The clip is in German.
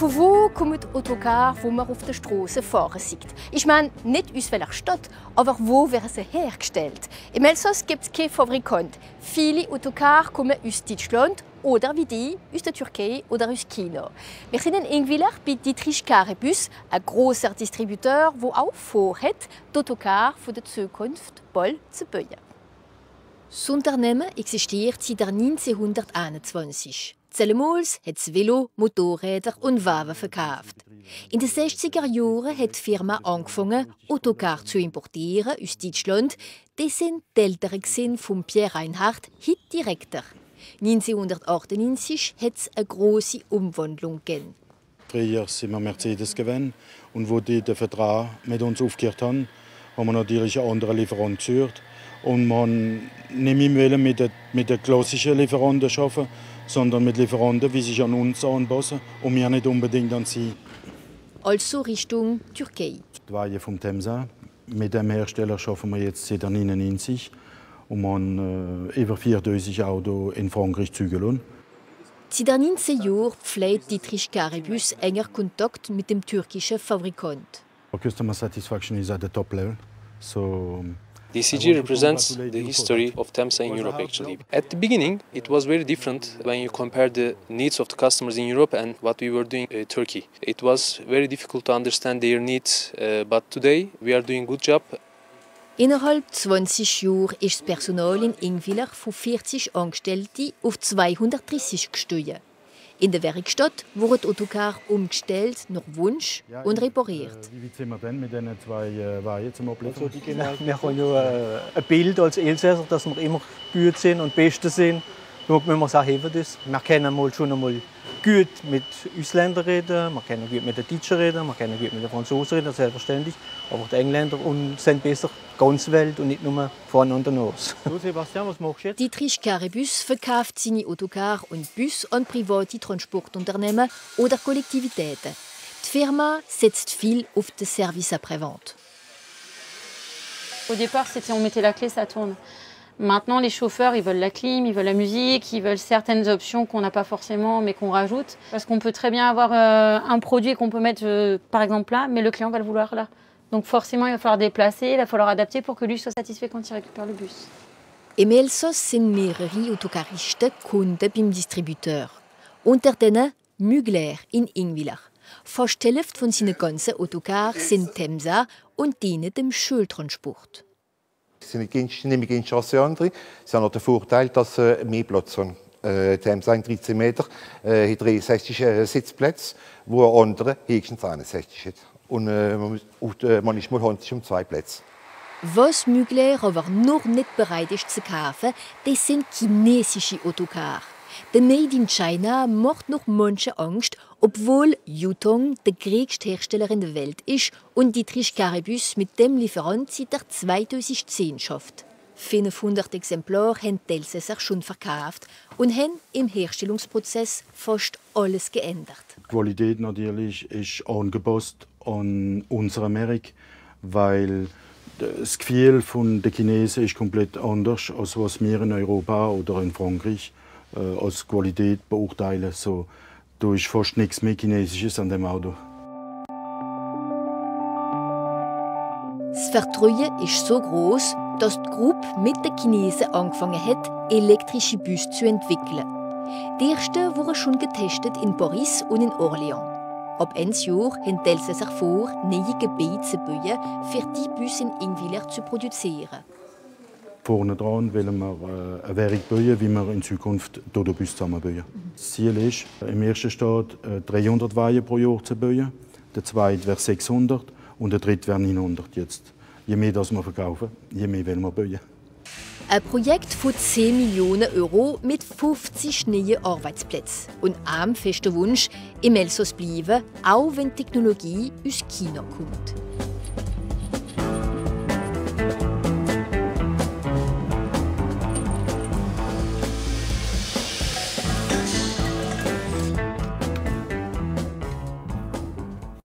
Von wo kommt die Autocar, wo man auf der Straße fahren sieht? Ich meine, nicht aus welcher Stadt, aber wo werden sie hergestellt? Im Elsass gibt es keinen Fabrikant. Viele Autocars kommen aus Deutschland oder wie die aus der Türkei oder aus China. Wir sind in Ingwiller bei Dietrich Carebus, ein großer Distributeur, der auch vorhat, die Autocar der Zukunft bald zu bauen. Das Unternehmen existiert seit 1921. Zellemals hat es Velo, Motorräder und Wagen verkauft. In den 60er Jahren hat die Firma angefangen, Autocars zu importieren aus Deutschland. Das sind die Eltern von Pierre Reinhardt, heute Direktor. 1998 hat es eine grosse Umwandlung gegeben. Früher sind wir Mercedes gewesen und wo die den Vertrag mit uns aufgehört haben, haben wir natürlich einen anderen Lieferant gesucht. Und man nicht mehr mit den klassischen Lieferanten arbeiten, sondern mit Lieferanten, wie sich an uns anpassen und wir nicht unbedingt an sie. Also Richtung Türkei. Die Weihe vom Temsa. Mit dem Hersteller arbeiten wir jetzt seit 1999 und wir haben über 4000 Autos in Frankreich zügeln. Seit 19 Jahren pflegt Dietrich Carebus enger Kontakt mit dem türkischen Fabrikant. Customer satisfaction is at the top level. So, DCG represents the history of Temsa in Europe, actually. At the beginning, it was very different when you compare the needs of the customers in Europe and what we were doing in Turkey. It was very difficult to understand their needs, but today we are doing a good job. Innerhalb 20 Jahren ist das Personal in Ingwiller von 40 Angestellten auf 230 gestiegen. In der Werkstatt wurden die Autocars umgestellt, nach Wunsch und repariert. Wie sind wir denn mit diesen zwei Weihen zum Abliefern? Wir haben ja ein Bild als Elsässer, dass wir immer gut sind und Beste sind. Darum müssen wir sagen, wir können schon einmal gut mit Ausländern reden, wir können gut mit den Deutschen reden, wir können gut mit den Franzosen reden, selbstverständlich. Aber die Engländer sind besser die ganze Welt und nicht nur voneinander aus. So, Sebastian, was machst du jetzt? Dietrich Carebus verkauft seine Autocars und Bus an private Transportunternehmen oder Kollektivitäten. Die Firma setzt viel auf den Service après-vente. Au départ, c'était on mettait la clé, ça tourne. Maintenant, les chauffeurs, ils veulent la clim, ils veulent la musique, ils veulent certaines options qu'on n'a pas forcément, mais qu'on rajoute. Parce qu'on peut très bien avoir un produit qu'on peut mettre, par exemple, là, mais le client va le vouloir là. Donc forcément, il va falloir déplacer, il va falloir adapter pour que lui soit satisfait quand il récupère le bus. Im Elsass sind mehrere Autocaristen Kunden beim Distributeur. Unter denen Mugler in Ingwiller. Fast die Hälfte von seinen ganzen Autocars sind Temsa und dienen dem Schultransport. Sie sind nicht günstig als die anderen. Sie haben auch den Vorteil, dass sie mehr Platz haben. Temsa hat 13 Meter, hat 63 Sitzplätze, wo andere höchstens 61 hat. Und manchmal handelt es sich um 2 Plätze. Was Mugler aber noch nicht bereit ist zu kaufen, das sind chinesische Autocars. Der Made in China macht noch manche Angst, obwohl Yutong der größte Hersteller in der Welt ist und Dietrich Carebus mit dem Lieferant seit 2010 schafft. 500 Exemplare haben die Elsässer schon verkauft und haben im Herstellungsprozess fast alles geändert. Die Qualität natürlich ist angepasst an unsere Märkte, weil das Gefühl der Chinesen ist komplett anders, als was wir in Europa oder in Frankreich als Qualität beurteilen. So, da ist fast nichts mehr Chinesisches an dem Auto. Das Vertrauen ist so groß, dass die Gruppe mit den Chinesen angefangen hat, elektrische Busse zu entwickeln. Die ersten wurden schon getestet in Paris und in Orléans. Ab Ende Jahr haben die Elsässer vor, neue Gebiete zu bauen, für die Busse in Ingwiller zu produzieren. Vorne dran wollen wir eine Währung bauen, wie wir in Zukunft Dodo-Bus zusammenbauen. Das Ziel ist, im ersten Start 300 Weihen pro Jahr zu bauen, der zweite wäre 600 und der dritte wäre 900 jetzt. Je mehr das wir verkaufen, je mehr wollen wir bauen. Ein Projekt von 10 Millionen Euro mit 50 neuen Arbeitsplätzen und einem festen Wunsch, im Elsass bleiben, auch wenn die Technologie aus China kommt.